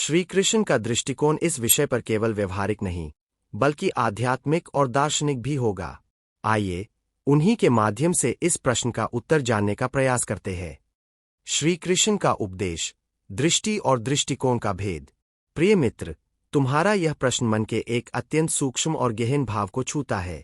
श्री कृष्ण का दृष्टिकोण इस विषय पर केवल व्यवहारिक नहीं, बल्कि आध्यात्मिक और दार्शनिक भी होगा। आइए, उन्हीं के माध्यम से इस प्रश्न का उत्तर जानने का प्रयास करते हैं। श्री कृष्ण का उपदेश, दृष्टि और दृष्टिकोण का भेद। प्रिय मित्र, तुम्हारा यह प्रश्न मन के एक अत्यंत सूक्ष्म और गहन भाव को छूता है।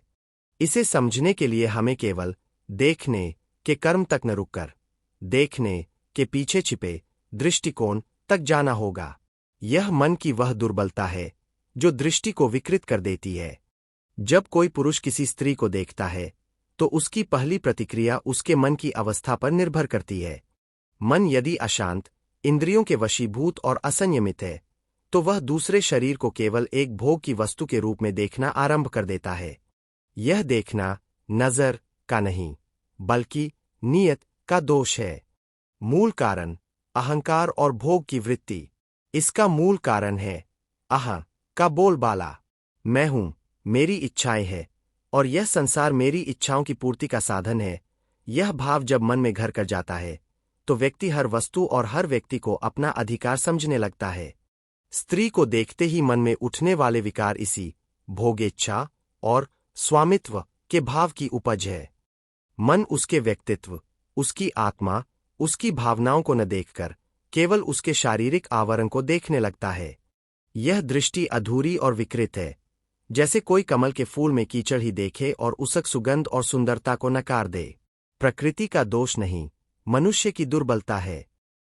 इसे समझने के लिए हमें केवल देखने के कर्म तक न रुककर देखने के पीछे छिपे दृष्टिकोण तक जाना होगा। यह मन की वह दुर्बलता है जो दृष्टि को विकृत कर देती है। जब कोई पुरुष किसी स्त्री को देखता है तो उसकी पहली प्रतिक्रिया उसके मन की अवस्था पर निर्भर करती है। मन यदि अशांत, इंद्रियों के वशीभूत और असंयमित है तो वह दूसरे शरीर को केवल एक भोग की वस्तु के रूप में देखना आरंभ कर देता है। यह देखना नजर का नहीं, बल्कि नियत का दोष है। मूल कारण अहंकार और भोग की वृत्ति। इसका मूल कारण है अहं का बोलबाला। मैं हूं, मेरी इच्छाएं हैं और यह संसार मेरी इच्छाओं की पूर्ति का साधन है। यह भाव जब मन में घर कर जाता है तो व्यक्ति हर वस्तु और हर व्यक्ति को अपना अधिकार समझने लगता है। स्त्री को देखते ही मन में उठने वाले विकार इसी भोगेच्छा और स्वामित्व के भाव की उपज है। मन उसके व्यक्तित्व, उसकी आत्मा, उसकी भावनाओं को न देखकर केवल उसके शारीरिक आवरण को देखने लगता है। यह दृष्टि अधूरी और विकृत है, जैसे कोई कमल के फूल में कीचड़ ही देखे और उसक सुगंध और सुंदरता को नकार दे। प्रकृति का दोष नहीं, मनुष्य की दुर्बलता है।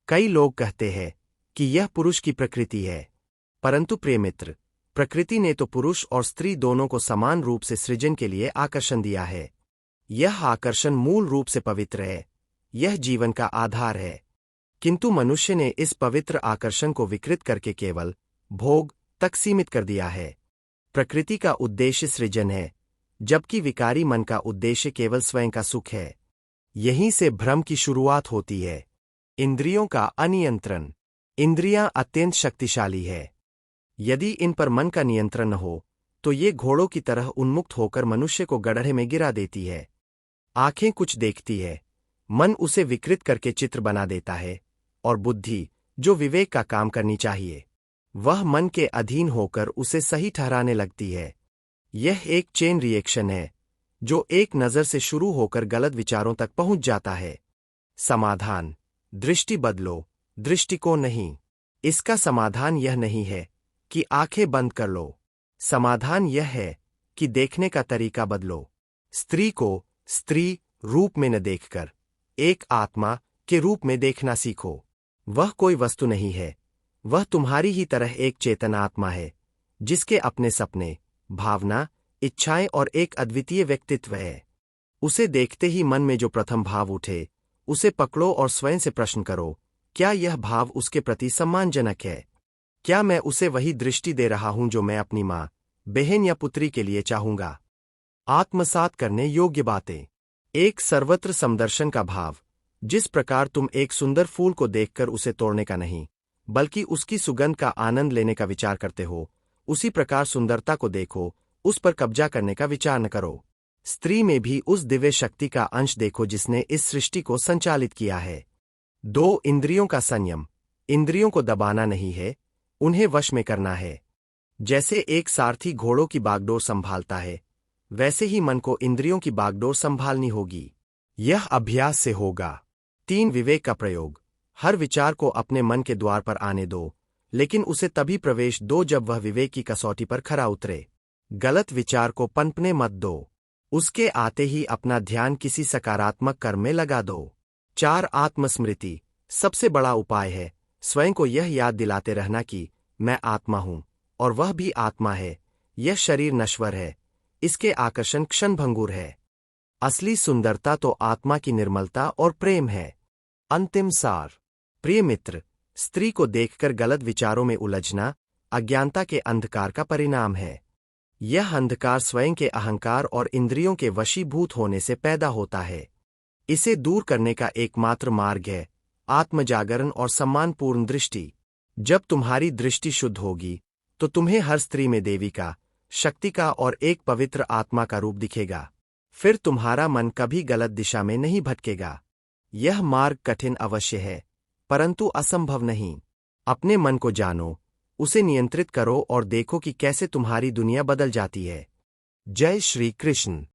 कई लोग कहते हैं कि यह पुरुष की प्रकृति है, परंतु प्रिय मित्र, प्रकृति ने तो पुरुष और स्त्री दोनों को समान रूप से सृजन के लिए आकर्षण दिया है। यह आकर्षण मूल रूप से पवित्र है, यह जीवन का आधार है। किंतु मनुष्य ने इस पवित्र आकर्षण को विकृत करके केवल भोग तक सीमित कर दिया है। प्रकृति का उद्देश्य सृजन है, जबकि विकारी मन का उद्देश्य केवल स्वयं का सुख है। यहीं से भ्रम की शुरुआत होती है। इंद्रियों का अनियंत्रण। इंद्रियां अत्यंत शक्तिशाली है। यदि इन पर मन का नियंत्रण न हो तो ये घोड़ों की तरह उन्मुक्त होकर मनुष्य को गड्ढे में गिरा देती है। आंखें कुछ देखती है, मन उसे विकृत करके चित्र बना देता है, और बुद्धि, जो विवेक का काम करनी चाहिए, वह मन के अधीन होकर उसे सही ठहराने लगती है। यह एक चेन रिएक्शन है जो एक नज़र से शुरू होकर गलत विचारों तक पहुंच जाता है। समाधान, दृष्टि बदलो, दृष्टिकोण नहीं। इसका समाधान यह नहीं है कि आंखें बंद कर लो। समाधान यह है कि देखने का तरीका बदलो। स्त्री को स्त्री रूप में न देखकर एक आत्मा के रूप में देखना सीखो। वह कोई वस्तु नहीं है, वह तुम्हारी ही तरह एक चेतन आत्मा है, जिसके अपने सपने, भावना, इच्छाएं और एक अद्वितीय व्यक्तित्व है। उसे देखते ही मन में जो प्रथम भाव उठे, उसे पकड़ो और स्वयं से प्रश्न करो, क्या यह भाव उसके प्रति सम्मानजनक है? क्या मैं उसे वही दृष्टि दे रहा हूं जो मैं अपनी मां, बहन या पुत्री के लिए चाहूंगा? आत्मसात करने योग्य बातें। एक सर्वत्र समदर्शन का भाव। जिस प्रकार तुम एक सुंदर फूल को देखकर उसे तोड़ने का नहीं, बल्कि उसकी सुगंध का आनंद लेने का विचार करते हो, उसी प्रकार सुंदरता को देखो, उस पर कब्जा करने का विचार न करो। स्त्री में भी उस दिव्य शक्ति का अंश देखो जिसने इस सृष्टि को संचालित किया है। 2 इंद्रियों का संयम। इंद्रियों को दबाना नहीं है, उन्हें वश में करना है। जैसे एक सारथी घोड़ों की बागडोर संभालता है, वैसे ही मन को इंद्रियों की बागडोर संभालनी होगी। यह अभ्यास से होगा। 3 विवेक का प्रयोग। हर विचार को अपने मन के द्वार पर आने दो, लेकिन उसे तभी प्रवेश दो जब वह विवेक की कसौटी पर खरा उतरे। गलत विचार को पनपने मत दो, उसके आते ही अपना ध्यान किसी सकारात्मक कर्म में लगा दो। 4 आत्मस्मृति। सबसे बड़ा उपाय है स्वयं को यह याद दिलाते रहना कि मैं आत्मा हूं और वह भी आत्मा है। यह शरीर नश्वर है, इसके आकर्षण क्षणभंगुर है। असली सुंदरता तो आत्मा की निर्मलता और प्रेम है। अंतिम सार। प्रिय मित्र, स्त्री को देखकर गलत विचारों में उलझना अज्ञानता के अंधकार का परिणाम है। यह अंधकार स्वयं के अहंकार और इंद्रियों के वशीभूत होने से पैदा होता है। इसे दूर करने का एकमात्र मार्ग है आत्मजागरण और सम्मानपूर्ण दृष्टि। जब तुम्हारी दृष्टि शुद्ध होगी तो तुम्हें हर स्त्री में देवी का, शक्ति का और एक पवित्र आत्मा का रूप दिखेगा। फिर तुम्हारा मन कभी गलत दिशा में नहीं भटकेगा। यह मार्ग कठिन अवश्य है, परंतु असंभव नहीं। अपने मन को जानो, उसे नियंत्रित करो और देखो कि कैसे तुम्हारी दुनिया बदल जाती है। जय श्री कृष्ण।